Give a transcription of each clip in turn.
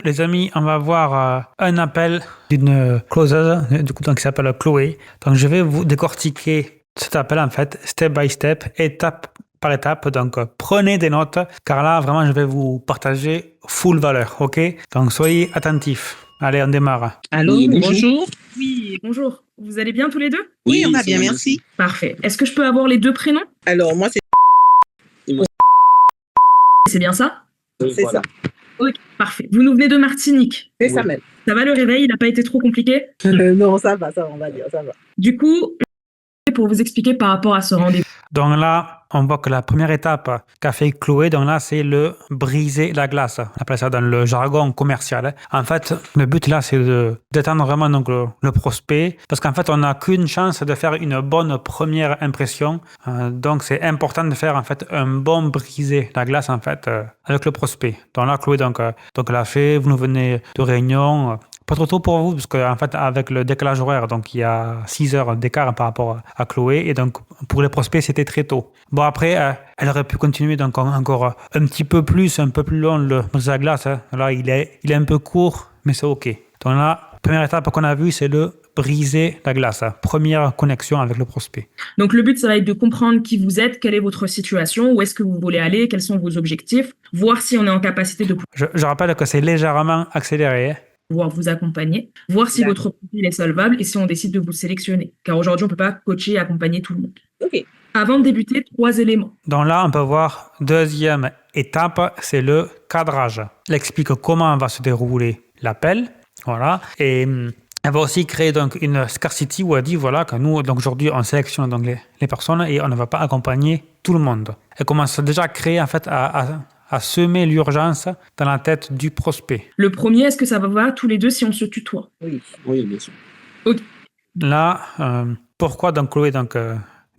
Les amis, on va voir un appel d'une closeuse, du coup, donc, qui s'appelle Chloé. Donc, je vais vous décortiquer cet appel, en fait, step by step, étape par étape. Donc, prenez des notes, car là, vraiment, je vais vous partager full valeur, ok? Donc, soyez attentifs. Allez, on démarre. Allô, Oui, bonjour. Oui, bonjour. Vous allez bien tous les deux? Oui, on va ça bien, merci. Parfait. Est-ce que je peux avoir les deux prénoms? Alors, moi, c'est C'est bien ça? c'est ça. Ok, parfait. Vous nous venez de Martinique. C'est ça même. Ça va le réveil? Il n'a pas été trop compliqué? Non, ça va, on va dire, ça va. Du coup, pour vous expliquer par rapport à ce rendez-vous. Donc là, on voit que la première étape qu'a fait Chloé, donc là, c'est le briser la glace. On appelle ça dans le jargon commercial. En fait, le but là, c'est d'étendre vraiment donc, le prospect, parce qu'en fait, on n'a qu'une chance de faire une bonne première impression. Donc, c'est important de faire en fait un bon briser la glace en fait avec le prospect. Donc là, Chloé, donc l'a fait. Vous nous venez de réunion. Pas trop tôt pour vous, parce qu'en fait, avec le décalage horaire, donc il y a 6 heures d'écart par rapport à Chloé, et donc pour les prospects, c'était très tôt. Bon, après, elle aurait pu continuer donc encore un petit peu plus, un peu plus long le brise à glace. Là, il est un peu court, mais c'est OK. Donc là, première étape qu'on a vue, c'est le briser la glace. Première connexion avec le prospect. Donc le but, ça va être de comprendre qui vous êtes, quelle est votre situation, où est-ce que vous voulez aller, quels sont vos objectifs, voir si on est en capacité de Je rappelle que c'est légèrement accéléré. pouvoir vous accompagner, voir si votre profil est solvable et si on décide de vous sélectionner. Car aujourd'hui, on ne peut pas coacher et accompagner tout le monde. OK. Avant de débuter, 3 éléments. Donc là, on peut voir deuxième étape, c'est le cadrage. Elle explique comment va se dérouler l'appel. Voilà. Et elle va aussi créer donc une scarcity où elle dit voilà que nous donc aujourd'hui on sélectionne donc les personnes et on ne va pas accompagner tout le monde. Elle commence déjà à créer en fait à semer l'urgence dans la tête du prospect. Le premier, est-ce que ça va tous les deux si on se tutoie? Oui, bien sûr. Là, pourquoi donc Chloé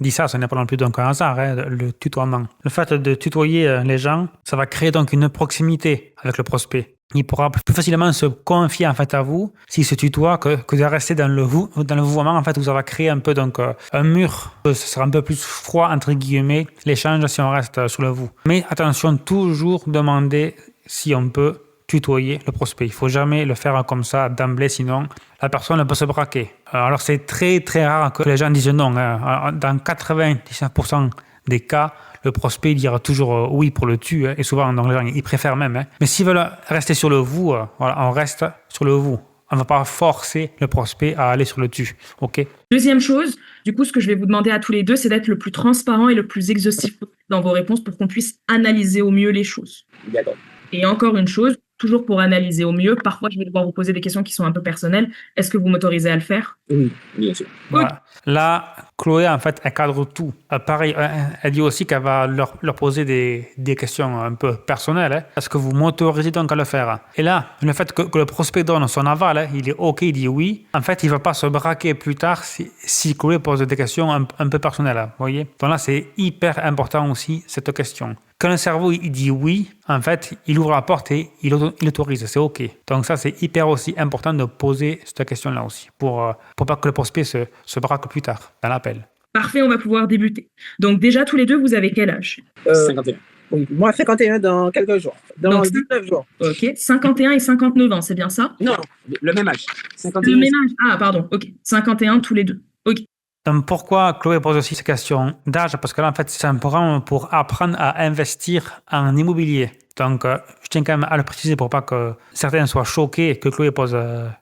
dit ça, ce n'est pas non plus donc un hasard, le tutoiement. Le fait de tutoyer les gens, ça va créer donc une proximité avec le prospect. Il pourra plus facilement se confier en fait à vous s'il se tutoie que de rester dans le vouvoiement en fait où ça va créer un peu donc un mur. Ce sera un peu plus froid entre guillemets l'échange si on reste sur le vous. Mais attention, toujours demander si on peut tutoyer le prospect. Il ne faut jamais le faire comme ça d'emblée, sinon la personne peut se braquer. Alors c'est très très rare que les gens disent non. Dans 99% des cas, le prospect dira toujours oui pour le tu. Et souvent, donc, les gens ils préfèrent même. Mais s'ils veulent rester sur le vous, voilà, on reste sur le vous. On ne va pas forcer le prospect à aller sur le tu. OK? Deuxième chose, du coup, ce que je vais vous demander à tous les deux, c'est d'être le plus transparent et le plus exhaustif dans vos réponses pour qu'on puisse analyser au mieux les choses. D'accord. Et encore une chose, toujours pour analyser au mieux, parfois je vais devoir vous poser des questions qui sont un peu personnelles. Est-ce que vous m'autorisez à le faire? Oui, bien sûr. Voilà. Là, Chloé, en fait, elle cadre tout. Pareil, elle dit aussi qu'elle va leur poser des questions un peu personnelles. Est-ce que vous m'autorisez donc à le faire? Et là, le fait que le prospect donne son aval, il est OK, il dit oui. En fait, il ne va pas se braquer plus tard si Chloé pose des questions un peu personnelles. Vous voyez? Donc là, c'est hyper important aussi, cette question. Quand le cerveau il dit oui, en fait, il ouvre la porte et il autorise, c'est OK. Donc ça, c'est hyper aussi important de poser cette question-là aussi, pour pas que le prospect se braque plus tard dans l'appel. Parfait, on va pouvoir débuter. Donc déjà, tous les deux, vous avez quel âge? 51. Oui, moi, 51 dans quelques jours. Dans Donc, 19 jours. Ok, 51 et 59 ans, c'est bien ça? Non, le même âge. 51. Le même âge. Ah, pardon, ok. 51 tous les deux. Ok. Donc pourquoi Chloé pose aussi ces questions d'âge? Parce que là, en fait, c'est un programme pour apprendre à investir en immobilier. Donc, je tiens quand même à le préciser pour pas que certains soient choqués que Chloé pose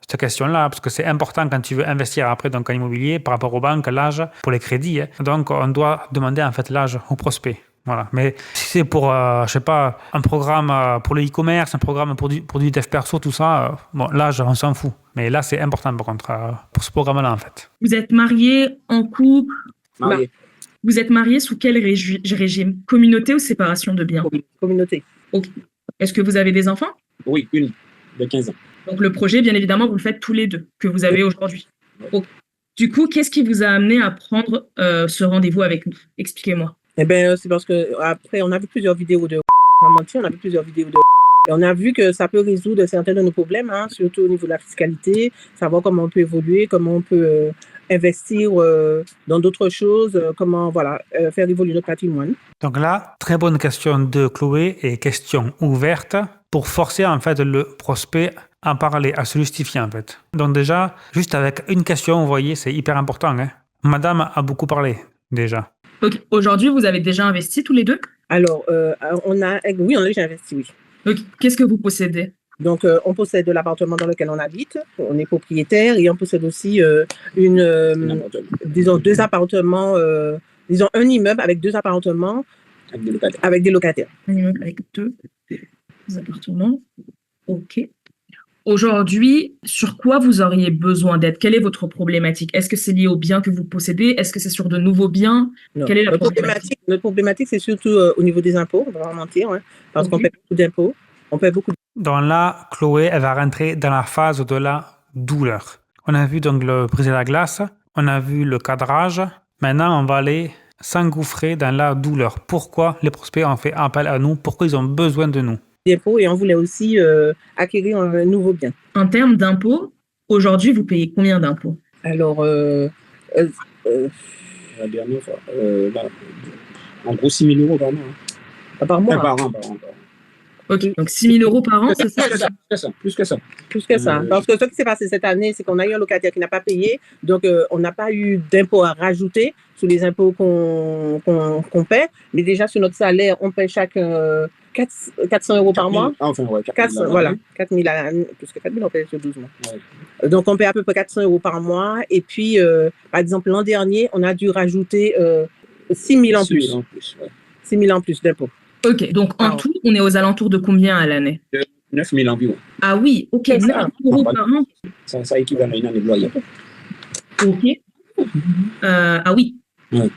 cette question-là, parce que c'est important quand tu veux investir après donc, en immobilier par rapport aux banques, l'âge pour les crédits. Donc, on doit demander en fait l'âge au prospect. Voilà. Mais si c'est pour, je sais pas, un programme pour le e-commerce, un programme pour du dev perso, tout ça, bon, l'âge, on s'en fout. Mais là, c'est important par contre pour ce programme-là en fait. Vous êtes marié, en couple? Marié. Vous êtes marié sous quel régime? Communauté ou séparation de biens? Communauté. Ok. Est-ce que vous avez des enfants? Oui, une de 15 ans. Donc le projet, bien évidemment, vous le faites tous les deux, que vous avez aujourd'hui. Ok. Du coup, qu'est-ce qui vous a amené à prendre ce rendez-vous avec nous? Expliquez-moi. Eh bien, c'est parce que après, on a vu plusieurs vidéos de on a vu plusieurs vidéos de et on a vu que ça peut résoudre certains de nos problèmes, hein, surtout au niveau de la fiscalité, savoir comment on peut évoluer, comment on peut investir dans d'autres choses, comment faire évoluer notre patrimoine. Donc là, très bonne question de Chloé et question ouverte. pour forcer en fait le prospect à parler, à se justifier en fait. Donc déjà, juste avec une question, vous voyez, c'est hyper important. Hein. Madame a beaucoup parlé déjà. Ok. Aujourd'hui, vous avez déjà investi tous les deux? Alors, oui, on a déjà investi, oui. Ok. Qu'est-ce que vous possédez? Donc, on possède l'appartement dans lequel on habite, on est propriétaire et on possède aussi disons, deux appartements, disons un immeuble avec deux appartements avec des locataires. Un immeuble avec deux appartements. Ok. Aujourd'hui, sur quoi vous auriez besoin d'aide? Quelle est votre problématique? Est-ce que c'est lié aux biens que vous possédez? Est-ce que c'est sur de nouveaux biens? Non. Quelle est la problématique? Notre problématique, c'est surtout au niveau des impôts, on va pas mentir, hein, parce qu'on paie beaucoup d'impôts. On paie beaucoup. Donc là, Chloé, elle va rentrer dans la phase de la douleur. On a vu donc le briser la glace, on a vu le cadrage. Maintenant, on va aller s'engouffrer dans la douleur. Pourquoi les prospects ont fait appel à nous? Pourquoi ils ont besoin de nous? D'impôts et on voulait aussi acquérir un nouveau bien. En termes d'impôts, aujourd'hui, vous payez combien d'impôts? Alors, La dernière fois, en gros, 6 000 euros par mois. par mois. Par an. Ok, donc 6 000 euros par an, c'est ça? Plus que ça. Plus que ça. Parce que ce qui s'est passé cette année, c'est qu'on a eu un locataire qui n'a pas payé. Donc, on n'a pas eu d'impôts à rajouter sous les impôts qu'on paie. Mais déjà, sur notre salaire, on paie chaque 400 euros par mois. Enfin, ouais, 400, voilà, 4 000 à l'année. Plus que 4 000, on paie sur 12 mois. Ouais. Donc, on paie à peu près 400 euros par mois. Et puis, par exemple, l'an dernier, on a dû rajouter 6 000 en plus. 6 000 en plus d'impôts. Ok, donc en tout, on est aux alentours de combien à l'année? 9 000 environ. Ah oui, ok, 9 euros par an. Ça équivaut à une année de loyer. Ok. Ah oui. Ouais.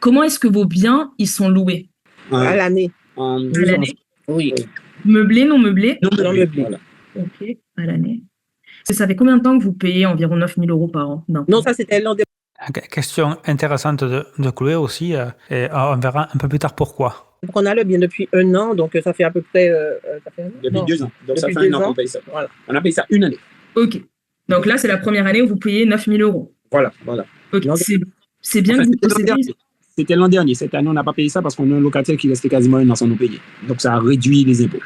Comment est-ce que vos biens, ils sont loués? À l'année. À l'année? Oui. Meublé, non meublé? Non meublé. Voilà. Ok, à l'année. Ça fait combien de temps que vous payez environ 9 000 euros par an? Non, ça c'était l'an dernier. Question intéressante de Chloé aussi, et on verra un peu plus tard pourquoi. Donc, on a le bien depuis 1 an, donc ça fait à peu près. Ça fait un an? Depuis Non. 2 ans. Donc, ça Depuis fait 2 un an ans. qu'on paye ça. Voilà. On a payé ça une année. Ok. Donc là, c'est la première année où vous payez 9 000 euros. Voilà. Ok. Non, C'est bien Enfin, que vous possédez. C'était l'an dernier. Cette année, on n'a pas payé ça parce qu'on a un locataire qui restait quasiment 1 an sans nous payer. Donc, ça a réduit les impôts.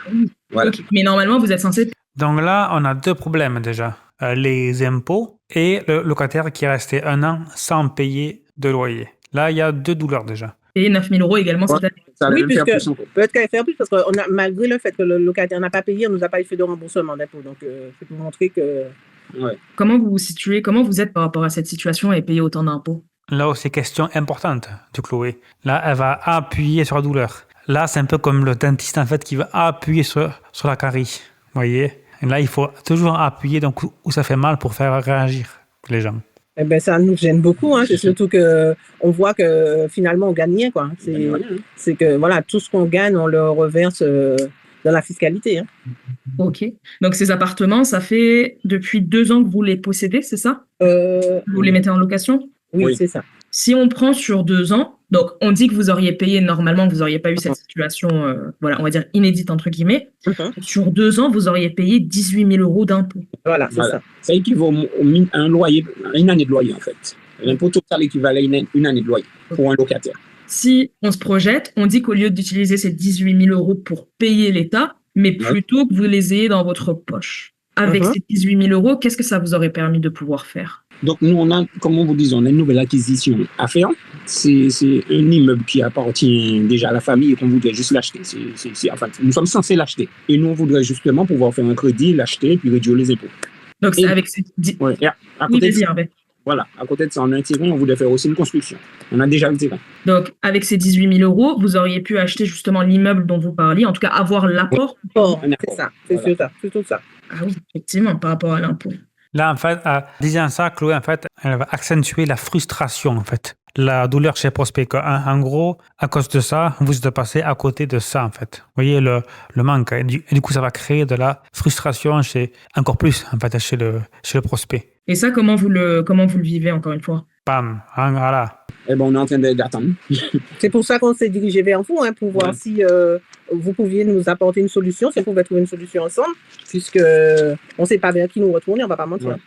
Voilà. Ok. Mais normalement, vous êtes censé. Donc là, on a deux problèmes déjà. Les impôts et le locataire qui est resté 1 an sans payer de loyer. Là, il y a deux douleurs déjà. Payer 9 000 euros également cette année. Ça allait Oui, même faire puisque plus encore. peut-être qu'elle fait en plus parce que malgré le fait que le locataire n'a pas payé, on nous a pas fait de remboursement d'impôts. Donc, c'est pour montrer que. Ouais. Comment vous vous situez? Comment vous êtes par rapport à cette situation et payer autant d'impôts? Là aussi, question importante de Chloé. Là, elle va appuyer sur la douleur. Là, c'est un peu comme le dentiste en fait qui va appuyer sur la carie. Vous voyez? Et là, il faut toujours appuyer donc où ça fait mal pour faire réagir les gens. Eh ben, ça nous gêne beaucoup. Hein. C'est surtout que on voit que finalement, on gagne rien. Quoi. C'est que voilà, tout ce qu'on gagne, on le reverse dans la fiscalité. Hein. Ok. Donc ces appartements, ça fait depuis 2 ans que vous les possédez, c'est ça? Vous les mettez en location? Oui, c'est ça. Si on prend sur 2 ans, donc on dit que vous auriez payé normalement, que vous n'auriez pas eu cette situation, voilà, on va dire inédite entre guillemets. Sur 2 ans, vous auriez payé 18 000 euros d'impôts. Voilà, c'est ça. Ça équivaut à un loyer, à une année de loyer en fait. L'impôt total équivalait à une année de loyer pour un locataire. Si on se projette, on dit qu'au lieu d'utiliser ces 18 000 euros pour payer l'État, mais plutôt que vous les ayez dans votre poche. Avec ces 18 000 euros, qu'est-ce que ça vous aurait permis de pouvoir faire? Donc, nous, on a, comme on vous dit, on a une nouvelle acquisition à faire. C'est un immeuble qui appartient déjà à la famille et qu'on voudrait juste l'acheter. Enfin, nous sommes censés l'acheter. Et nous, on voudrait justement pouvoir faire un crédit, l'acheter, puis réduire les impôts. Donc, c'est avec ces... Ouais, à côté de ça, voilà, à côté de ça, on a un terrain, on voudrait faire aussi une construction. On a déjà le terrain. Donc, avec ces 18 000 euros, vous auriez pu acheter justement l'immeuble dont vous parliez, en tout cas avoir l'apport. C'est ça, c'est tout ça. Ah oui, effectivement, par rapport à l'impôt. Là, en fait, en disant ça, Chloé, en fait, elle va accentuer la frustration, en fait. La douleur chez prospect. En gros, à cause de ça, vous êtes passé à côté de ça, en fait. Vous voyez le manque. Et du coup, ça va créer de la frustration encore plus, en fait, chez le prospect. Et ça, comment vous le vivez, encore une fois? Bam, voilà. Eh ben, on est en train d'attendre. C'est pour ça qu'on s'est dirigé vers vous, hein, pour voir si vous pouviez nous apporter une solution, si on pouvait trouver une solution ensemble, puisque on ne sait pas vers qui nous retourner, on ne va pas mentir.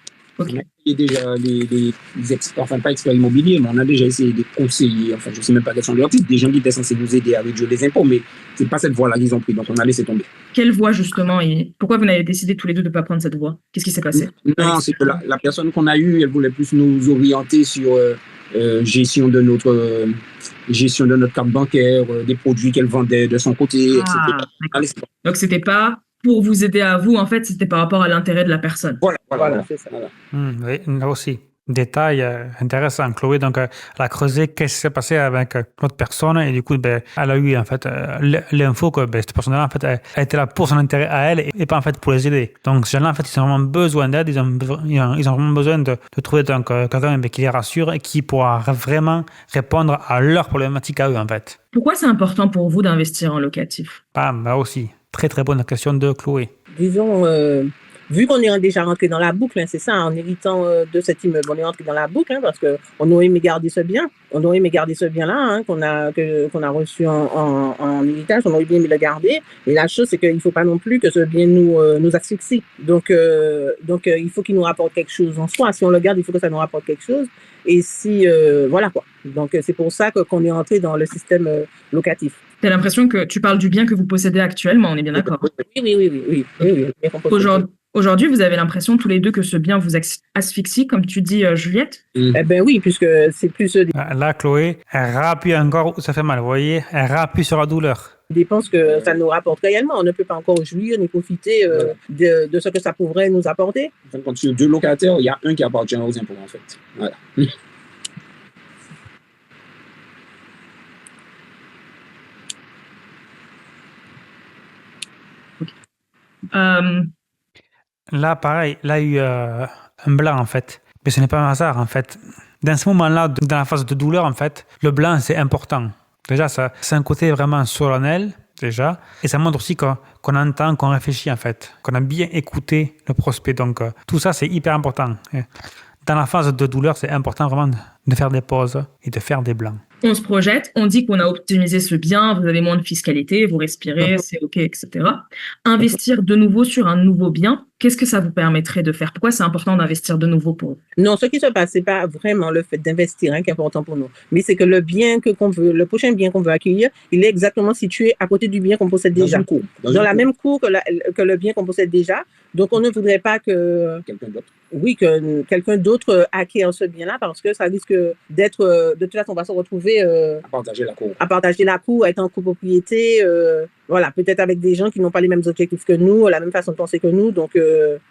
Ok. On a essayé déjà les experts, enfin pas experts immobiliers, mais on a déjà essayé de conseiller, enfin je ne sais même pas quels sont leurs titres, des gens qui étaient censés nous aider à réduire les impôts, mais c'est pas cette voie-là qu'ils ont pris, donc on a laissé tomber. Quelle voie, justement, et pourquoi vous n'avez décidé tous les deux de ne pas prendre cette voie? Qu'est-ce qui s'est passé? Non, c'est que la personne qu'on a eue, elle voulait plus nous orienter sur gestion de notre carte bancaire, des produits qu'elle vendait de son côté, etc. Ah, d'accord. Allez, Donc, c'était pas pour vous aider à vous, en fait, c'était par rapport à l'intérêt de la personne. Voilà, c'est ça. Voilà. Oui, là aussi. Détail intéressant. Chloé, donc, elle a creusé qu'est-ce qui s'est passé avec l'autre personne et du coup, ben, elle a eu en fait l'info que ben, cette personne-là, en fait, elle était là pour son intérêt à elle et pas en fait pour les aider. Donc, ces gens-là, en fait, ils ont vraiment besoin d'aide, ils ont vraiment besoin de trouver donc, quelqu'un ben, qui les rassure et qui pourra vraiment répondre à leurs problématiques à eux, en fait. Pourquoi c'est important pour vous d'investir en locatif? Bam, là aussi. Très, très bonne question de Chloé. Disons, vu qu'on est déjà rentré dans la boucle, hein, c'est ça, en héritant de cet immeuble, on est rentré dans la boucle, hein, parce qu'on aurait aimé garder ce bien. On aurait aimé garder ce bien-là, hein, qu'on a reçu en héritage, on aurait bien aimé le garder. Et la chose, c'est qu'il ne faut pas non plus que ce bien nous asphyxie. Donc, il faut qu'il nous rapporte quelque chose en soi. Si on le garde, il faut que ça nous rapporte quelque chose. Et si, voilà quoi. Donc, c'est pour ça qu'on est rentré dans le système locatif. T'as l'impression que tu parles du bien que vous possédez actuellement, on est bien d'accord? Oui, bien compris. Aujourd'hui, vous avez l'impression tous les deux que ce bien vous asphyxie, comme tu dis, Juliette? Eh ben oui, puisque c'est plus Là, Chloé, elle rappuie encore où ça fait mal. Vous voyez, elle rappuie sur la douleur. des dépenses que ça nous rapporte réellement. On ne peut pas encore jouir ni profiter de ce que ça pourrait nous apporter. Quand sur 2 locataires, il y a un qui appartient aux impôts, en fait. Voilà. Là, pareil, là, il y a eu un blanc, en fait. Mais ce n'est pas un hasard, en fait. Dans ce moment-là, dans la phase de douleur, en fait, le blanc, c'est important. Déjà, c'est un côté vraiment solennel, déjà. Et ça montre aussi qu'on entend, qu'on réfléchit, en fait. Qu'on a bien écouté le prospect. Donc, tout ça, c'est hyper important. Et dans la phase de douleur, c'est important vraiment de faire des pauses et de faire des blancs. On se projette, on dit qu'on a optimisé ce bien, vous avez moins de fiscalité, vous respirez, c'est OK, etc. Investir de nouveau sur un nouveau bien, qu'est-ce que ça vous permettrait de faire? Pourquoi c'est important d'investir de nouveau pour vous? Non, ce qui se passe, c'est pas vraiment le fait d'investir qui est important pour nous, mais c'est que le bien le prochain bien qu'on veut accueillir, il est exactement situé à côté du bien qu'on possède déjà. Dans la même cour que le bien qu'on possède déjà. Donc, on ne voudrait pas que quelqu'un d'autre acquiert ce bien-là parce que ça risque d'être, de toute façon, on va se retrouver À partager la cour, à être en copropriété, voilà, peut-être avec des gens qui n'ont pas les mêmes objectifs que nous, la même façon de penser que nous. Donc,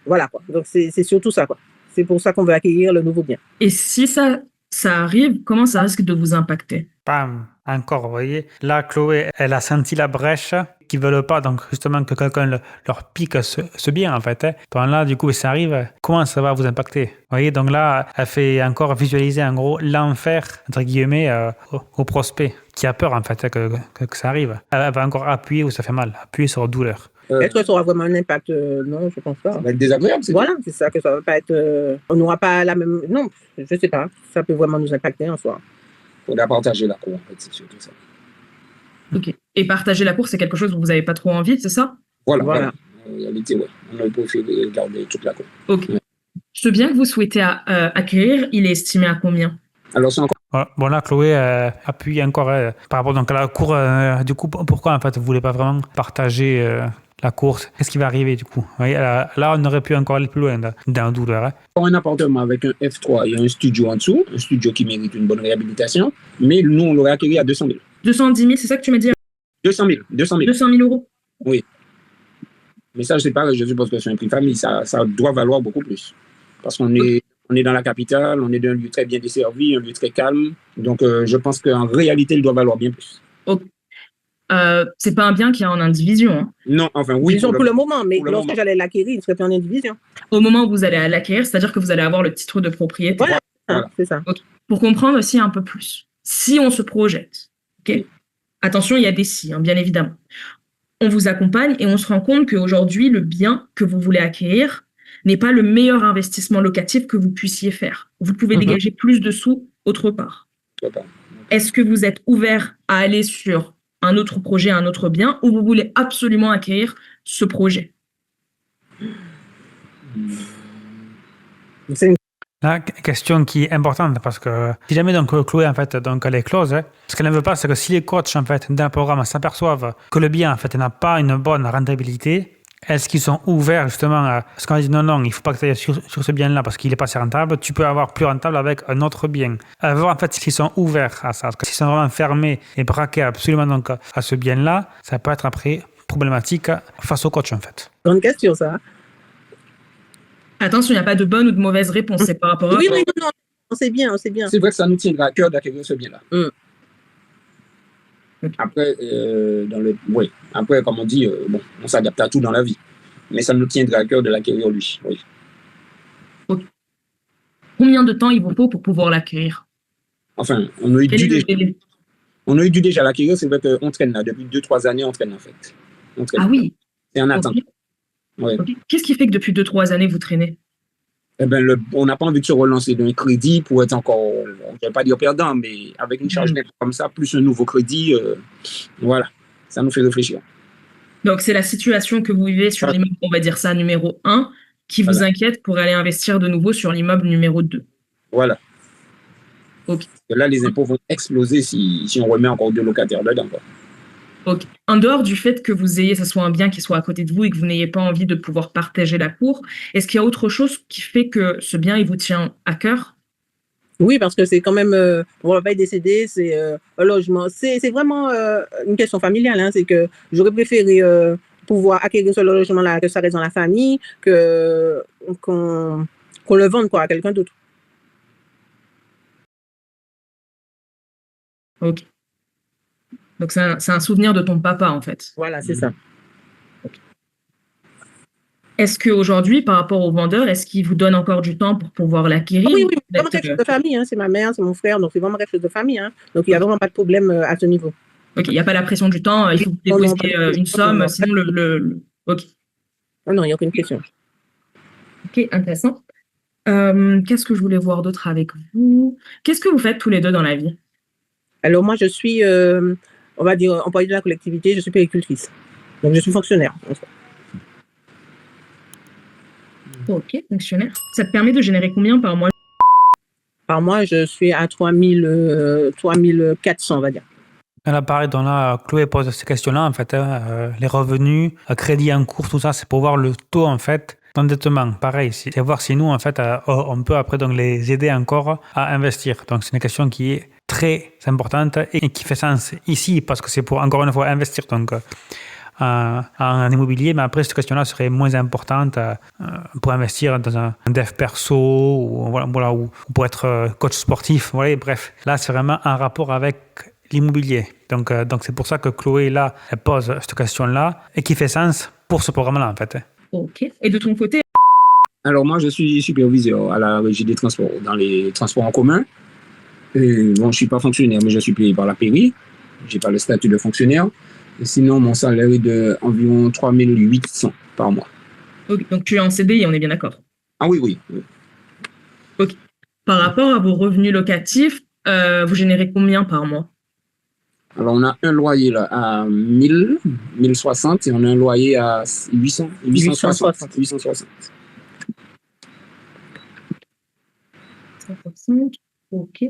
voilà quoi. Donc, c'est surtout ça quoi. C'est pour ça qu'on veut acquérir le nouveau bien. Et si ça arrive, comment ça risque de vous impacter? Bam, encore, vous voyez. Là, Chloé, elle a senti la brèche qu'ils veulent pas, donc justement que quelqu'un leur pique ce bien, en fait. Donc là, du coup, ça arrive, comment ça va vous impacter? Vous voyez, donc là, elle fait encore visualiser, en gros, l'enfer, entre guillemets, au prospect, qui a peur, en fait, que ça arrive. Elle va encore appuyer où ça fait mal, appuyer sur la douleur. Est-ce que ça aura vraiment un impact? Non, je pense pas. Ça va être désagréable, c'est Voilà, c'est ça, que ça va pas être... on n'aura pas la même... Non, je sais pas. Ça peut vraiment nous impacter en soi. Il faudra partager la cour, en fait, c'est surtout ça. OK. Et partager la cour, c'est quelque chose dont vous n'avez pas trop envie, c'est ça? Voilà. En réalité, oui. On aurait préféré garder toute la cour. OK. Ce bien que vous souhaitez acquérir, il est estimé à combien? Alors, c'est encore... Bon, là, Chloé appuie encore par rapport donc, à la cour. Du coup, pourquoi, en fait, vous ne voulez pas vraiment partager la course? Qu'est-ce qui va arriver, du coup? Vous voyez, là, on aurait pu encore aller plus loin dans la douleur. Hein. Un appartement avec un F3, il y a un studio en dessous, un studio qui mérite une bonne réhabilitation, mais nous, on l'aurait acquis à 200 000. 210 000, c'est ça que tu m'as dit? 200 000. 200 000 euros? Oui. Mais ça, je sais pas, je suppose que c'est un prix famille, ça doit valoir beaucoup plus. Parce qu'on est dans la capitale, on est dans un lieu très bien desservi, un lieu très calme. Donc, je pense qu'en réalité, il doit valoir bien plus. Okay. C'est pas un bien qui est en indivision. Hein. Non, enfin, oui. Disons pour le moment, mais lorsque j'allais l'acquérir, il ne serait plus en indivision. Au moment où vous allez l'acquérir, c'est-à-dire que vous allez avoir le titre de propriété. Voilà. C'est ça. Okay. Pour comprendre aussi un peu plus, si on se projette, ok, attention, il y a des si, hein, bien évidemment. On vous accompagne et on se rend compte qu'aujourd'hui, le bien que vous voulez acquérir n'est pas le meilleur investissement locatif que vous puissiez faire. Vous pouvez dégager plus de sous autre part. Est-ce que vous êtes ouvert à aller sur un autre projet, un autre bien, ou vous voulez absolument acquérir ce projet? C'est une La question qui est importante, parce que si jamais donc Chloé en fait donc elle est close, ce qu'elle ne veut pas, c'est que si les coachs en fait d'un programme s'aperçoivent que le bien en fait n'a pas une bonne rentabilité, est-ce qu'ils sont ouverts justement à ce qu'on dit non, il faut pas que tu ailles sur ce bien-là parce qu'il est pas assez rentable, tu peux avoir plus rentable avec un autre bien. À voir en fait s'ils sont ouverts à ça, parce que s'ils sont vraiment fermés et braqués absolument donc à ce bien-là, ça peut être après problématique face au coach en fait. Grande question, ça. Attention, il n'y a pas de bonne ou de mauvaise réponse. C'est par rapport à... Oui, non, on sait bien, on sait bien. C'est vrai que ça nous tiendra à cœur d'acquérir ce bien-là. Ok. Après, Après, comme on dit, bon, on s'adapte à tout dans la vie. Mais ça nous tiendra à cœur de l'acquérir lui. Oui. Combien de temps il vous faut pour pouvoir l'acquérir? Enfin, on a eu Quel est le délai? dû déjà l'acquérir. C'est vrai qu'on traîne là. Depuis 2-3 années, on traîne en fait. On traîne. Ah oui. C'est en attente. Ok. Ouais. Ok. Qu'est-ce qui fait que depuis 2-3 années, vous traînez? Eh ben, on n'a pas envie de se relancer d'un crédit pour être encore, on ne va pas dire perdant, mais avec une charge nette comme ça, plus un nouveau crédit, voilà, ça nous fait réfléchir. Donc, c'est la situation que vous vivez sur l'immeuble, on va dire ça, numéro 1, qui vous inquiète pour aller investir de nouveau sur l'immeuble numéro 2. Voilà. Ok. Là, les impôts vont exploser si on remet encore 2 locataires dedans, quoi. Ok. En dehors du fait que vous ayez, ce soit un bien qui soit à côté de vous et que vous n'ayez pas envie de pouvoir partager la cour, est-ce qu'il y a autre chose qui fait que ce bien, il vous tient à cœur? Oui, parce que c'est quand même, mon papa est décédé, c'est un logement. C'est vraiment une question familiale. Hein, c'est que j'aurais préféré pouvoir acquérir ce logement-là, que ça reste dans la famille, qu'on le vende quoi, à quelqu'un d'autre. Ok. Donc, c'est un souvenir de ton papa, en fait. Voilà, c'est ça. Est-ce qu'aujourd'hui, par rapport au vendeur, est-ce qu'il vous donne encore du temps pour pouvoir l'acquérir? Oui, c'est vraiment quelque chose de famille. Hein, c'est ma mère, c'est mon frère, donc c'est vraiment quelque chose de famille. Hein, donc, il n'y a vraiment pas de problème à ce niveau. Ok, il n'y a pas la pression du temps, il faut que vous déposiez une somme, sinon Ok. Non, il n'y a aucune question. Ok, intéressant. Qu'est-ce que je voulais voir d'autre avec vous? Qu'est-ce que vous faites tous les deux dans la vie? Alors, moi, je suis, on va dire, employée de la collectivité, je suis péricultrice. Donc, je suis fonctionnaire. Ok, fonctionnaire. Ça te permet de générer combien par mois? Par mois, je suis à 3 400, on va dire. Là, pareil, donc là, Chloé pose ces questions-là, en fait, les revenus, crédit en cours, tout ça, c'est pour voir le taux, en fait, d'endettement. Pareil, c'est voir si nous, en fait, on peut après donc les aider encore à investir. Donc, c'est une question qui est très importante et qui fait sens ici, parce que c'est pour, encore une fois, investir donc, en immobilier, mais après, cette question-là serait moins importante pour investir dans un dev perso ou pour être coach sportif. Voilà, bref, là, c'est vraiment un rapport avec l'immobilier. Donc c'est pour ça que Chloé, là, elle pose cette question-là et qui fait sens pour ce programme-là, en fait. Ok. Et de ton côté? Alors, moi, je suis superviseur à la régie des transports, dans les transports en commun. Bon, je ne suis pas fonctionnaire, mais je suis payé par la PERI. Je n'ai pas le statut de fonctionnaire. Et sinon, mon salaire est d'environ 3 800 par mois. Ok, donc tu es en CDI, on est bien d'accord? Ah oui. Ok. Par rapport à vos revenus locatifs, vous générez combien par mois? Alors, on a un loyer là, à 1060 et on a un loyer à 860. 160. Ok.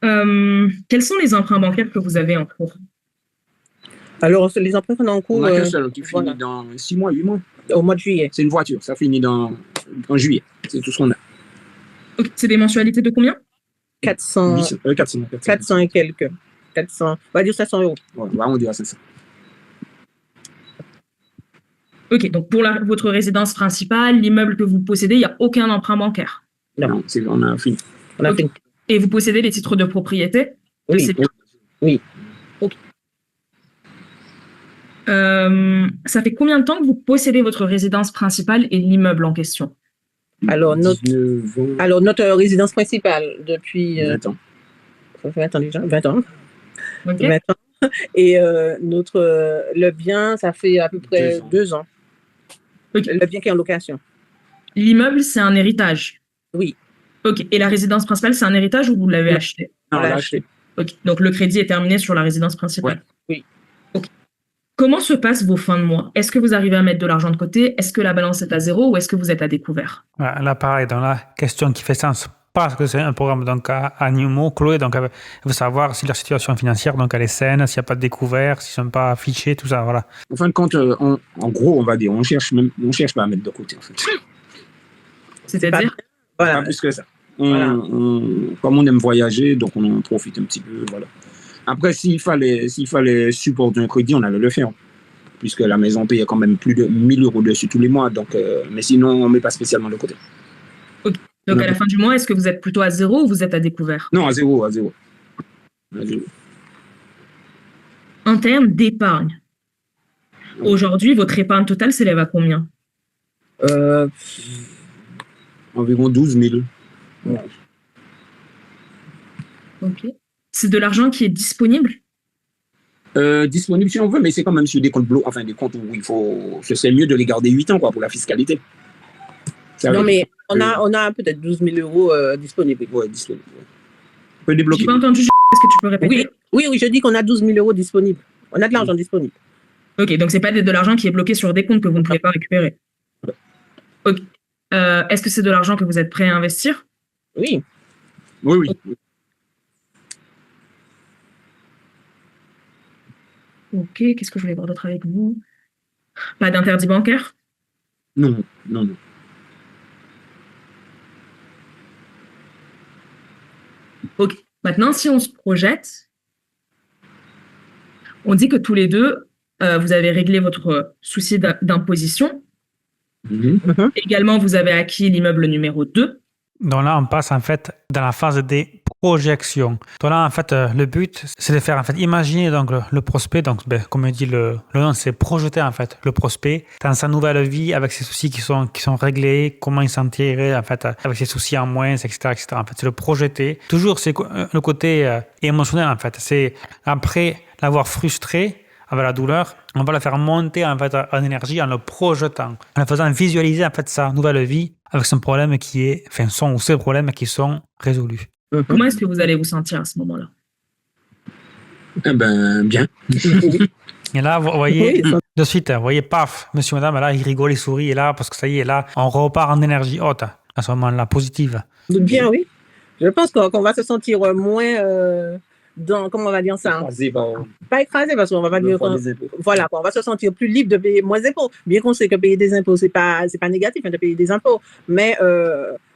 Quels sont les emprunts bancaires que vous avez en cours? Alors, les emprunts qu'on a en cours. On a qu'un seul qui finit dans 6 mois, 8 mois. Au mois de juillet. C'est une voiture, ça finit en juillet. C'est tout ce qu'on a. Ok. C'est des mensualités de combien? 400 et quelques. 400, on va dire 500 euros. Ouais, on dirait 500. Ok, donc pour votre résidence principale, l'immeuble que vous possédez, il n'y a aucun emprunt bancaire? Non, on a fini. Okay. Et vous possédez les titres de propriété? Oui. Ok. Ça fait combien de temps que vous possédez votre résidence principale et l'immeuble en question? Alors, notre résidence principale depuis 20 ans. 20 ans déjà, 20 ans. Okay. 20 ans. Et le bien, ça fait à peu près 2 ans. Okay. Le bien qui est en location. L'immeuble, c'est un héritage? Oui. Ok. Et la résidence principale, c'est un héritage ou vous l'avez acheté? Non, on l'a acheté. Ok. Donc, le crédit est terminé sur la résidence principale? Oui. Ok. Comment se passent vos fins de mois? Est-ce que vous arrivez à mettre de l'argent de côté? Est-ce que la balance est à zéro ou est-ce que vous êtes à découvert? Voilà, là, pareil, dans la question qui fait sens, parce que c'est un programme donc, à Nimo, Chloé donc, elle veut savoir si leur situation financière donc, elle est saine, s'il n'y a pas de découvert, s'ils ne sont pas affichés, tout ça. Voilà. En fin de compte, en gros, on va dire, on cherche pas à mettre de côté, en fait. C'est-à-dire? Voilà. Pas plus que ça. Voilà. Comme on aime voyager, donc on en profite un petit peu, voilà. Après, s'il fallait supporter un crédit, on allait le faire, puisque la maison payait quand même plus de 1 000 € dessus tous les mois, donc, mais sinon, on ne met pas spécialement de côté. Donc, à la fin du mois, est-ce que vous êtes plutôt à zéro ou vous êtes à découvert? Non, à zéro. À zéro. En termes d'épargne, aujourd'hui, votre épargne totale s'élève à combien? Environ 12 000. Voilà. Ok. C'est de l'argent qui est disponible? Disponible si on veut, mais c'est quand même sur des comptes enfin des comptes où ce serait mieux de les garder 8 ans, quoi, pour la fiscalité. Non, mais on a peut-être 12 000 € disponibles. Ouais, disponible. Ouais. On peut débloquer. J'ai pas entendu, est-ce que tu peux répéter? Oui, je dis qu'on a 12 000 € disponibles. On a de l'argent disponible. Ok, donc c'est pas de l'argent qui est bloqué sur des comptes que vous ne pouvez pas récupérer. Ok. Est-ce que c'est de l'argent que vous êtes prêt à investir? Oui. Oui. Ok, qu'est-ce que je voulais voir d'autre avec vous? Pas d'interdit bancaire? Non. Ok. Maintenant, si on se projette, on dit que tous les deux, vous avez réglé votre souci d'imposition. Également, vous avez acquis l'immeuble numéro 2. Donc là, on passe en fait dans la phase des projections. Donc là, en fait, le but, c'est de faire en fait imaginer donc le prospect. Donc, comme dit le nom, c'est projeter en fait le prospect dans sa nouvelle vie avec ses soucis qui sont réglés, comment il s'en tirerait en fait avec ses soucis en moins, etc., etc. En fait, c'est le projeter. Toujours, c'est le côté émotionnel en fait. C'est après l'avoir frustré avec la douleur, on va le faire monter en fait en énergie en le projetant, en le faisant visualiser en fait sa nouvelle vie avec son problème son ou ses problèmes qui sont résolus. Comment est-ce que vous allez vous sentir à ce moment-là? Eh ben, bien. Et là, vous voyez, de suite, vous voyez, paf, monsieur, madame, là, il rigole, il sourit, et là, parce que ça y est, là, on repart en énergie haute, à ce moment-là, positive. Bien, oui. Je pense qu'on va se sentir moins comment on va dire ça? Pas écrasé, parce qu'on va pas dire voilà, on va se sentir plus libre de payer moins d'impôts. Bien qu'on sait que payer des impôts, c'est pas négatif, de payer des impôts, mais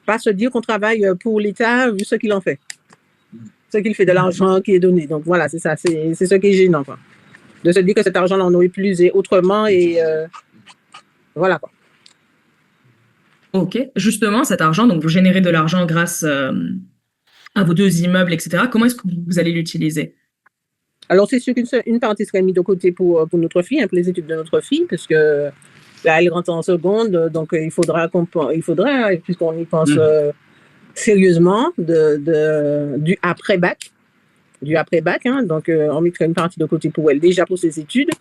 pas se dire qu'on travaille pour l'État vu ce qu'il en fait. Ce qu'il fait de l'argent qui est donné. Donc voilà, c'est ça, c'est ce qui est gênant, quoi. De se dire que cet argent-là, on aurait utilisé autrement et voilà, quoi. Ok, justement, cet argent, donc vous générez de l'argent grâce à vos 2 immeubles, etc. Comment est-ce que vous allez l'utiliser? Alors, c'est sûr qu'une partie serait mise de côté pour notre fille, pour les études de notre fille, parce que là, elle rentre en seconde, donc il faudra, puisqu'on y pense sérieusement, du après-bac. Donc, on mettrait une partie de côté pour elle, déjà pour ses études.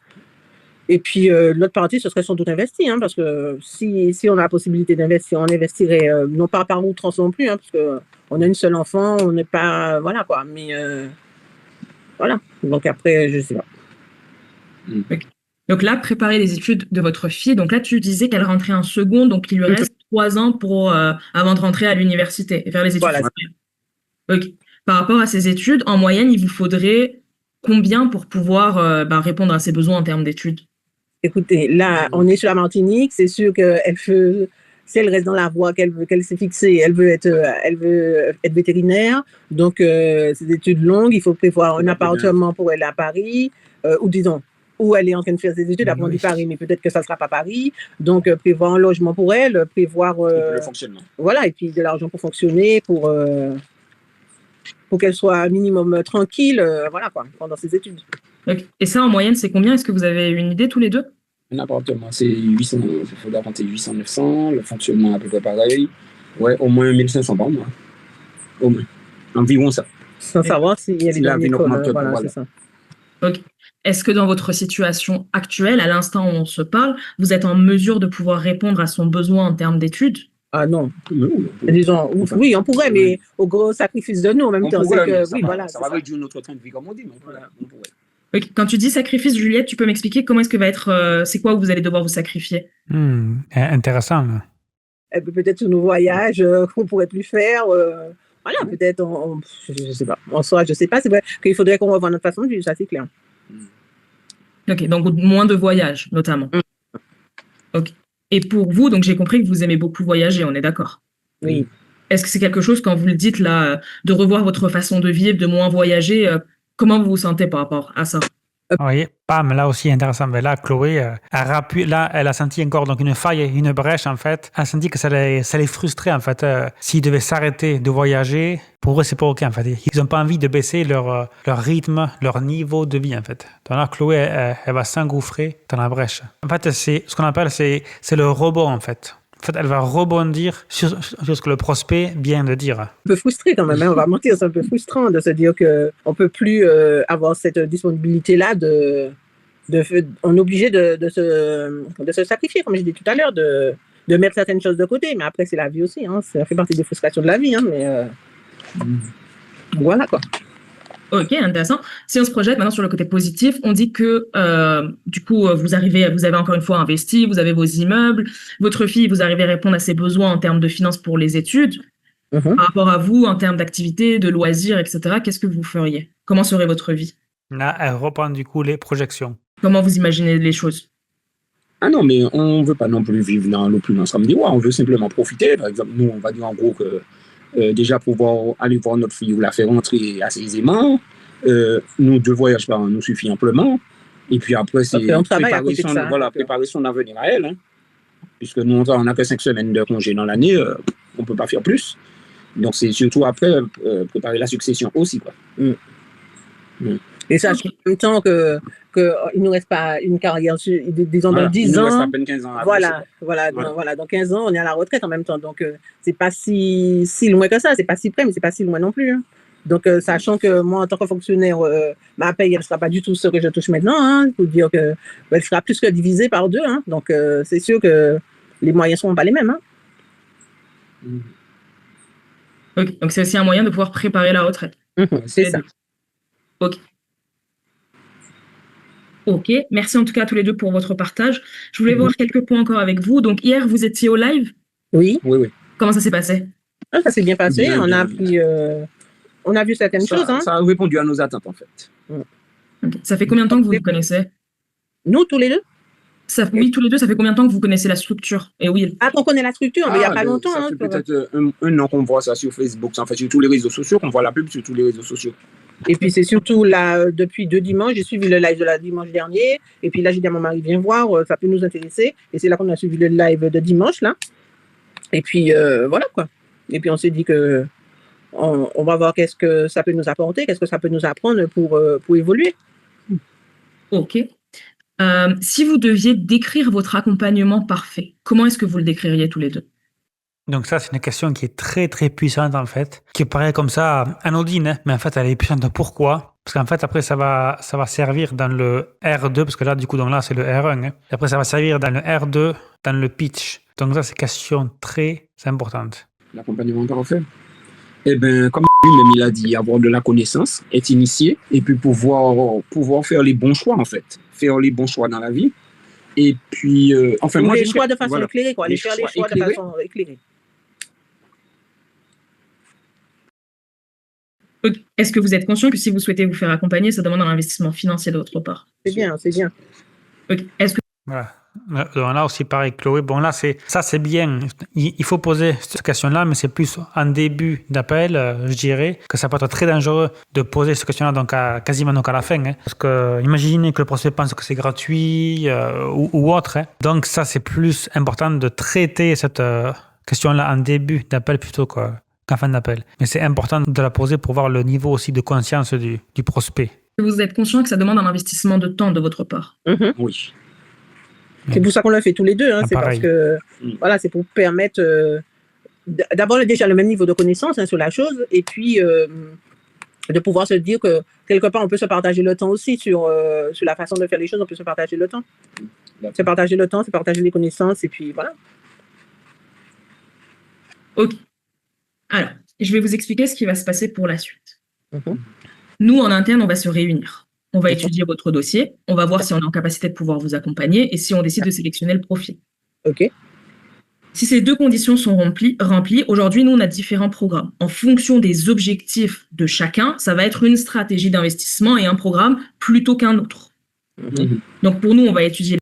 Et puis, l'autre partie, ce serait sans doute investi, parce que si on a la possibilité d'investir, on investirait, non pas par outrance non plus, parce qu'on a une seule enfant, on n'est pas, voilà, quoi, mais voilà. Donc après, je sais pas. Okay. Donc là, préparer les études de votre fille. Donc là, tu disais qu'elle rentrait en seconde, donc il lui reste 3 ans avant de rentrer à l'université et faire les études. Voilà. Okay. Par rapport à ces études, en moyenne, il vous faudrait combien pour pouvoir répondre à ses besoins en termes d'études? Écoutez, là, on est sur la Martinique. C'est sûr si elle reste dans la voie qu'elle s'est fixée, elle veut être vétérinaire. Donc, c'est des études longues. Il faut prévoir un appartement pour elle à Paris, ou disons, où elle est en train de faire ses études. Après, on dit Paris, mais peut-être que ça ne sera pas Paris. Donc, prévoir un logement pour elle, prévoir le fonctionnement. Voilà, et puis de l'argent pour fonctionner, pour qu'elle soit un minimum tranquille, voilà, quoi, pendant ses études. Okay. Et ça, en moyenne, c'est combien? Est-ce que vous avez une idée tous les deux? Un appartement, c'est 800, il faudra compter 800-900, le fonctionnement à peu près pareil. Ouais, au moins 1500 par mois. Au moins. Environ ça. Sans savoir s'il y a des derniers voilà, c'est ça. Okay. Est-ce que dans votre situation actuelle, à l'instant où on se parle, vous êtes en mesure de pouvoir répondre à son besoin en termes d'études? Ah non. Disons, oui, on pourrait, mais au gros sacrifice de nous en même temps. Pourrait, oui, voilà, ça va réduire notre train de vie, comme on dit, mais on pourrait. Ok. Quand tu dis sacrifice, Juliette, tu peux m'expliquer comment est-ce que va être, c'est quoi où vous allez devoir vous sacrifier? Intéressant. Là. Et puis peut-être sur nos voyages qu'on pourrait plus faire. Voilà, peut-être, je sais pas. En soi, je sais pas. C'est vrai qu'il faudrait qu'on revoie notre façon de vivre, ça c'est clair. Ok, donc moins de voyages, notamment. Mm. Ok. Et pour vous, donc j'ai compris que vous aimez beaucoup voyager, on est d'accord. Oui. Est-ce que c'est quelque chose, quand vous le dites là, de revoir votre façon de vivre, de moins voyager, comment vous vous sentez par rapport à ça? Vous voyez, Pam, là aussi intéressant. Mais là, Chloé, elle a senti encore donc une faille, une brèche en fait. Elle a senti que ça les frustrait en fait. S'ils devaient s'arrêter de voyager, pour eux c'est pas ok en fait. Ils n'ont pas envie de baisser leur rythme, leur niveau de vie en fait. Donc là, Chloé, elle va s'engouffrer dans la brèche. En fait, c'est ce qu'on appelle c'est le rebond en fait. En fait, elle va rebondir sur ce que le prospect vient de dire. Un peu frustré quand même, hein, on va mentir, c'est un peu frustrant de se dire qu'on ne peut plus avoir cette disponibilité-là on est obligé de se sacrifier, comme j'ai dit tout à l'heure, de mettre certaines choses de côté. Mais après, c'est la vie aussi, hein, ça fait partie des frustrations de la vie. Hein, mais voilà quoi. Ok, intéressant. Si on se projette maintenant sur le côté positif, on dit que du coup, vous avez encore une fois investi, vous avez vos immeubles, votre fille, vous arrivez à répondre à ses besoins en termes de finances pour les études. Par rapport à vous, en termes d'activités, de loisirs, etc., qu'est-ce que vous feriez? Comment serait votre vie? Là, elle reprend du coup les projections. Comment vous imaginez les choses? Ah non, mais on ne veut pas non plus vivre dans l'opulence comme des rois, on veut simplement profiter. Par exemple, nous, on va dire en gros que déjà pouvoir aller voir notre fille ou la faire rentrer assez aisément, nous 2 voyages par an nous suffit amplement. Et puis après, c'est on travaille à côté de ça. préparer son avenir à elle. Hein. Puisque nous, on n'a que 5 semaines de congé dans l'année, on ne peut pas faire plus. Donc, c'est surtout après préparer la succession aussi. Quoi. Et ça, en même temps qu'il ne nous reste pas une carrière, disons, dans 10 ans. Il nous reste à peine 15 ans. Voilà, dans 15 ans, on est à la retraite en même temps. Donc, c'est pas si loin que ça. C'est pas si près, mais c'est pas si loin non plus. Hein. Donc, sachant que moi, en tant que fonctionnaire, ma paye, elle ne sera pas du tout ce que je touche maintenant. Hein, pour dire que elle sera plus que divisée par 2. Hein. Donc, c'est sûr que les moyens ne seront pas les mêmes. Hein. Okay. Donc, c'est aussi un moyen de pouvoir préparer la retraite. C'est ça. Ok. Ok, merci en tout cas à tous les deux pour votre partage. Je voulais voir quelques points encore avec vous. Donc, hier, vous étiez au live? Oui. Comment ça s'est passé? Ça s'est bien passé. Bien, on a appris, on a vu certaines choses. Hein. Ça a répondu à nos attentes, en fait. Okay. Ça fait combien de temps que vous vous connaissez? Nous, tous les deux? Oui, tous les deux, ça fait combien de temps que vous connaissez la structure? Et oui. Ah, qu'on connaît la structure, mais il n'y a pas longtemps. Ça fait peut-être un an qu'on voit ça sur Facebook, en fait, sur tous les réseaux sociaux, qu'on voit la pub sur tous les réseaux sociaux. Et puis, c'est surtout là, depuis 2 dimanches, j'ai suivi le live de la dimanche dernier. Et puis là, j'ai dit à mon mari, viens voir, ça peut nous intéresser. Et c'est là qu'on a suivi le live de dimanche, là. Et puis, voilà, quoi. Et puis, on s'est dit que on va voir qu'est-ce que ça peut nous apporter, qu'est-ce que ça peut nous apprendre pour évoluer. Ok. Si vous deviez décrire votre accompagnement parfait, comment est-ce que vous le décririez tous les deux? Donc ça, c'est une question qui est très très puissante en fait, qui paraît comme ça anodine, hein, mais en fait elle est puissante. Pourquoi? Parce qu'en fait après ça va servir dans le R2, parce que là du coup donc là c'est le R1, hein. Et après ça va servir dans le R2, dans le pitch. Donc ça c'est une question très importante. L'accompagnement parfait. Eh bien, comme lui-même il a dit, avoir de la connaissance, être initié, et puis pouvoir faire les bons choix en fait, faire les bons choix dans la vie. Et puis, enfin, moi, les choix de façon éclairée, quoi. Les choix de façon éclairée. Est-ce que vous êtes conscient que si vous souhaitez vous faire accompagner, ça demande un investissement financier de votre part? C'est bien. Okay. Est-ce que... Voilà. Là aussi pareil, Chloé. Bon là c'est bien. Il faut poser cette question-là, mais c'est plus en début d'appel, je dirais, que ça peut être très dangereux de poser cette question-là donc quasiment à la fin, hein. Parce que imaginez que le prospect pense que c'est gratuit ou autre. Hein. Donc ça c'est plus important de traiter cette question-là en début d'appel plutôt qu'en fin d'appel. Mais c'est important de la poser pour voir le niveau aussi de conscience du prospect. Vous êtes conscient que ça demande un investissement de temps de votre part? Oui. C'est pour ça qu'on l'a fait tous les deux. Hein. C'est parce que voilà, c'est pour permettre d'abord déjà le même niveau de connaissance sur la chose, et puis de pouvoir se dire que quelque part on peut se partager le temps aussi sur la façon de faire les choses. On peut se partager le temps. Se partager le temps, se partager les connaissances, et puis voilà. Ok. Alors, je vais vous expliquer ce qui va se passer pour la suite. Nous, en interne, on va se réunir. on va étudier votre dossier, on va voir si on est en capacité de pouvoir vous accompagner et si on décide de sélectionner le profil. OK. Si ces deux conditions sont remplies, aujourd'hui, nous, on a différents programmes. En fonction des objectifs de chacun, ça va être une stratégie d'investissement et un programme plutôt qu'un autre. Mhm. Donc, pour nous, on va étudier.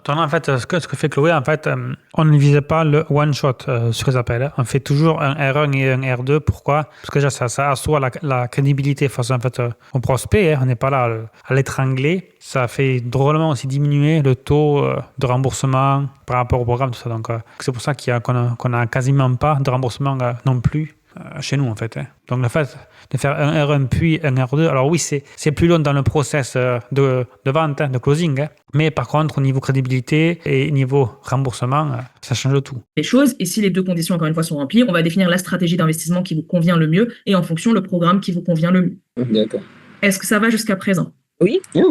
En fait, ce que fait Chloé, en fait, on ne visait pas le one-shot sur les appels. Hein. On fait toujours un R1 et un R2. Pourquoi? Parce que déjà, ça assoit la crédibilité face en fait, au prospect. Hein. On n'est pas là à l'étrangler. Ça fait drôlement aussi diminuer le taux de remboursement par rapport au programme. Tout ça. Donc, c'est pour ça qu'on a quasiment pas de remboursement non plus chez nous, en fait. Hein. Donc, le fait de faire un R1 puis un R2, alors oui, c'est plus long dans le process de vente, hein, de closing. Hein. Mais par contre, au niveau crédibilité et niveau remboursement, ça change tout. Les choses. Et si les deux conditions, encore une fois, sont remplies, on va définir la stratégie d'investissement qui vous convient le mieux et en fonction, le programme qui vous convient le mieux. D'accord. Est-ce que ça va jusqu'à présent? Oui. Oui,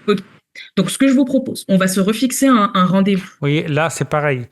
oui. Donc, ce que je vous propose, on va se refixer un rendez-vous. Oui, là, c'est pareil.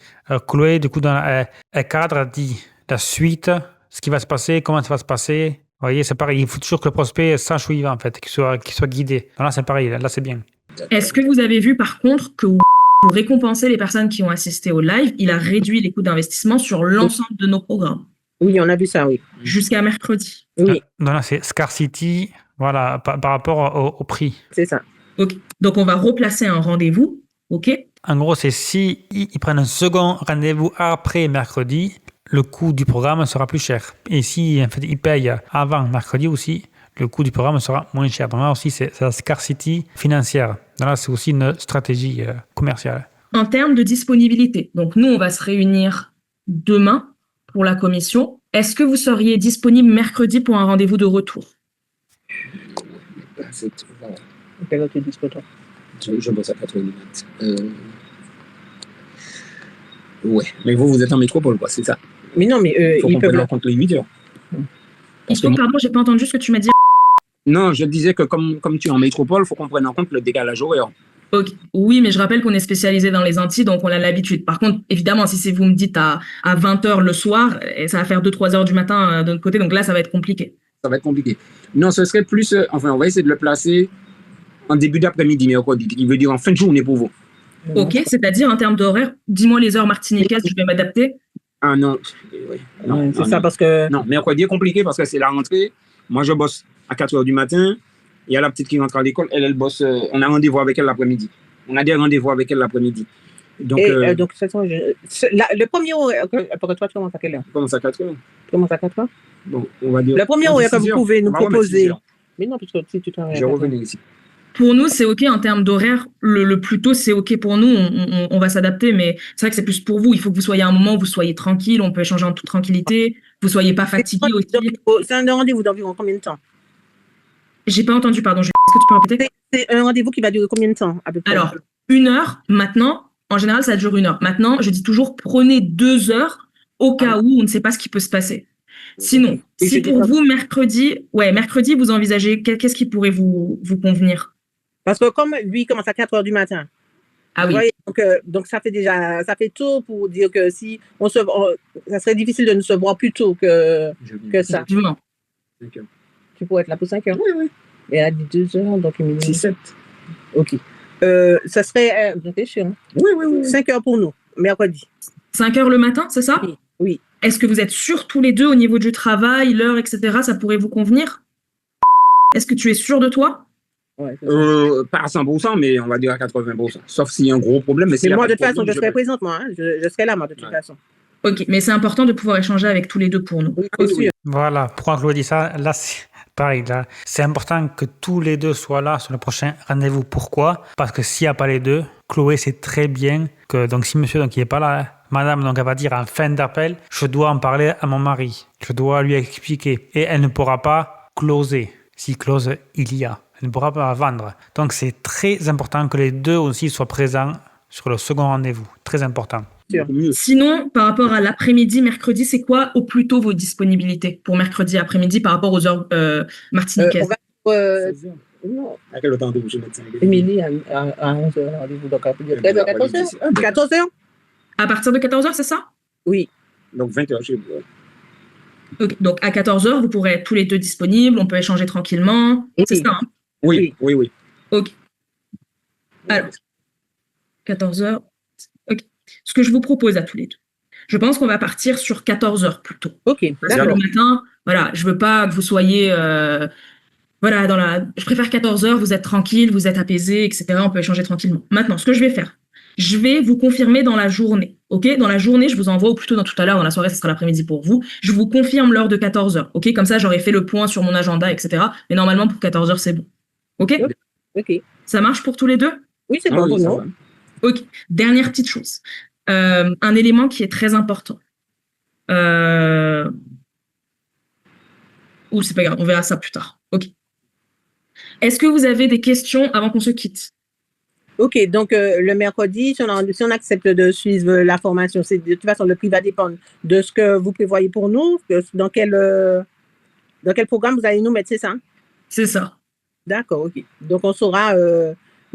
Chloé, du coup, elle cadre, dit la suite, ce qui va se passer, comment ça va se passer. Vous voyez, c'est pareil. Il faut toujours que le prospect sache où il va, en fait, qu'il soit guidé. Donc là, c'est pareil. Là, c'est bien. Est-ce que vous avez vu, par contre, que pour récompenser les personnes qui ont assisté au live, il a réduit les coûts d'investissement sur l'ensemble de nos programmes? Oui, on a vu ça, oui. Jusqu'à mercredi. Oui, Donc là, c'est Scarcity, voilà, par rapport au prix. c'est ça. Ok. Donc, on va replacer un rendez-vous. OK? En gros, c'est si ils prennent un second rendez-vous après mercredi, le coût du programme sera plus cher. Et si en fait, ils payent avant mercredi aussi, le coût du programme sera moins cher. Donc là aussi, c'est la scarcity financière. Donc là, c'est aussi une stratégie commerciale. En termes de disponibilité, donc nous, on va se réunir demain pour la commission. Est-ce que vous seriez disponible mercredi pour un rendez-vous de retour? Voilà. Quelle heure tu es dispo, toi? Je bosse à 4h du mat. Ouais, mais vous êtes en métropole, quoi, c'est ça. Mais non, mais Il faut ils qu'on peuvent prenne en le... compte les 8 heures. Parce que Pardon, j'ai pas entendu ce que tu m'as dit. non, je disais que comme tu es en métropole, il faut qu'on prenne en compte le décalage horaire. Ok. Oui, mais je rappelle qu'on est spécialisé dans les Antilles, donc on a l'habitude. Par contre, évidemment, si vous me dites à 20h le soir, ça va faire 2-3 heures du matin de notre côté, donc là, ça va être compliqué. Ça va être compliqué. Non, ce serait plus... enfin, on va essayer de le placer en début d'après-midi, mercredi, qui veut dire en fin de journée pour vous. Ok, c'est-à-dire en termes d'horaire, dis-moi les heures martiniquaises, je vais m'adapter. Ah non, oui. Non, c'est ça, parce que... Non, mercredi est compliqué parce que c'est la rentrée. Moi, je bosse à 4h du matin. Il y a la petite qui rentre à l'école. Elle bosse... on a rendez-vous avec elle l'après-midi. On a des rendez-vous avec elle l'après-midi. Donc, donc de toute façon, le premier horaire... Pour que toi, tu commences à quelle heure? je commence à 4h. Tu commences à 4 heures? Bon, on va dire... Le premier horaire que vous pouvez nous proposer... Mais non, parce que si tu travailles... Je vais revenir ici. Pour nous, c'est OK en termes d'horaire. Le plus tôt, c'est OK pour nous. On va s'adapter, mais c'est vrai que c'est plus pour vous. Il faut que vous soyez à un moment où vous soyez tranquille. On peut échanger en toute tranquillité. Vous soyez pas fatigué aussi. C'est un rendez-vous d'environ combien de temps? J'ai pas entendu, pardon. Est-ce que tu peux répéter? C'est un rendez-vous qui va durer combien de temps, à peu près? Alors, 1 heure. Maintenant, en général, ça dure 1 heure. Maintenant, je dis toujours, prenez 2 heures au cas où on ne sait pas ce qui peut se passer. Sinon, si pour vous, mercredi, vous envisagez, qu'est-ce qui pourrait vous convenir? Parce que comme lui commence à 4h du matin. Ah oui. Voyez, donc ça fait tôt pour dire que si ça serait difficile de nous se voir plus tôt que ça. Effectivement. Tu pourrais être là pour 5 heures? Oui, oui. Et elle a dit 2 heures, donc il me dit 7. OK. Ça serait, hein? Oui. 5 heures pour nous, mercredi. 5 heures le matin, c'est ça? Oui. Est-ce que vous êtes sûrs tous les deux au niveau du travail, l'heure, etc. Ça pourrait vous convenir? Est-ce que tu es sûr de toi? Ouais, pas à 100%, mais on va dire à 80%. Sauf s'il y a un gros problème. Mais moi, de toute façon, je serai présente, moi. Hein. Je serai là, moi, de toute façon. Ok, mais c'est important de pouvoir échanger avec tous les deux pour nous. Oui. Voilà, pourquoi Chloé dit ça? Là, c'est pareil. Là, c'est important que tous les deux soient là sur le prochain rendez-vous. Pourquoi? Parce que s'il n'y a pas les deux, Chloé sait très bien que donc, si monsieur n'est pas là, madame donc, elle va dire en fin d'appel, je dois en parler à mon mari. Je dois lui expliquer. Et elle ne pourra pas closer. Si close il y a. Elle ne pourra pas vendre. Donc, c'est très important que les deux aussi soient présents sur le second rendez-vous. Très important. Sinon, par rapport à l'après-midi, mercredi, c'est quoi au plus tôt vos disponibilités pour mercredi après-midi par rapport aux heures martiniquaises? Non. À quel temps vous médecin? Émilie, à 11h, rendez-vous. Donc, à 13h, 14h? 14h? À partir de 14h, c'est ça? Oui. Donc, 20h chez vous. Okay. Donc, à 14h, vous pourrez être tous les deux disponibles. On peut échanger tranquillement. Oui. C'est ça, hein? Oui. Ok. Ok. Alors, 14h. Ok. Ce que je vous propose à tous les deux, je pense qu'on va partir sur 14h plutôt. Ok, Parce que d'accord. le matin, voilà, je veux pas que vous soyez, voilà, je préfère 14h, vous êtes tranquille, vous êtes apaisé, etc. On peut échanger tranquillement. Maintenant, ce que je vais faire, je vais vous confirmer dans la journée, ok? Dans la journée, je vous envoie, ou plutôt dans tout à l'heure, dans la soirée, ce sera l'après-midi pour vous. Je vous confirme l'heure de 14h, ok? Comme ça, j'aurai fait le point sur mon agenda, etc. Mais normalement, pour 14h, c'est bon. Ok? Ok. Ça marche pour tous les deux? Oui, c'est Ah bon oui, pour ça nous. va. Ok. Dernière petite chose. Un élément qui est très important. Ou c'est pas grave, on verra ça plus tard. Ok. Est-ce que vous avez des questions avant qu'on se quitte? Ok, donc le mercredi, si on accepte de suivre la formation, c'est de toute façon, le prix va dépendre de ce que vous prévoyez pour nous, dans quel programme vous allez nous mettre, c'est ça? C'est ça. D'accord, ok. Donc on saura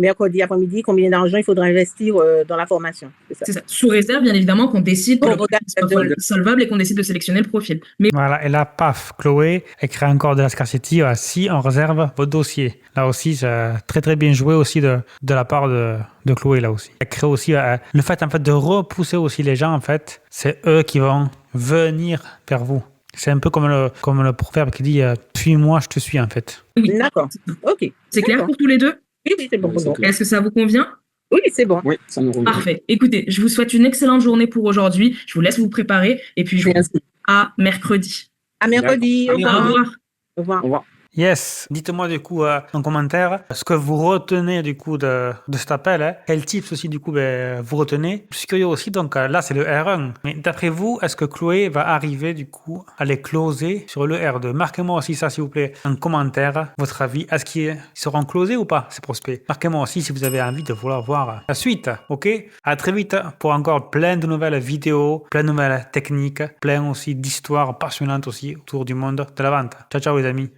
mercredi après-midi combien d'argent il faudra investir dans la formation, c'est ça? C'est ça. Sous réserve, bien évidemment, qu'on décide que Bon, le profil soit regarde, solvable et qu'on décide de sélectionner le profil. Mais Voilà, et là, paf, Chloé, elle crée encore de la scarcity. Si on réserve votre dossier. Là aussi, c'est très très bien joué aussi de la part de Chloé, là aussi. Elle crée aussi le fait, en fait, de repousser aussi les gens, en fait, c'est eux qui vont venir vers vous. C'est un peu comme le proverbe qui dit suis-moi, je te suis, en fait. oui, d'accord, ok. c'est clair D'accord. pour tous les deux? Oui, oui, c'est bon Oui, pour c'est nous. clair. Est-ce que ça vous convient? Oui, c'est bon. Oui, ça nous convient. Parfait. Écoutez, je vous souhaite une excellente journée pour aujourd'hui. Je vous laisse vous préparer et puis je vous dis Merci. à mercredi. À mercredi. D'accord. Au Au revoir. revoir. Au revoir. Au revoir. Yes, dites-moi du coup en commentaire ce que vous retenez du coup de cet appel. Hein. Quels tips aussi du coup vous retenez. Je suis curieux aussi, donc là c'est le R1. Mais d'après vous, est-ce que Chloé va arriver du coup à les closer sur le R2? Marquez-moi aussi ça s'il vous plaît en commentaire, votre avis. Est-ce qu'ils seront closés ou pas ces prospects? Marquez-moi aussi si vous avez envie de vouloir voir la suite. Ok? À très vite pour encore plein de nouvelles vidéos, plein de nouvelles techniques, plein aussi d'histoires passionnantes aussi autour du monde de la vente. Ciao ciao les amis.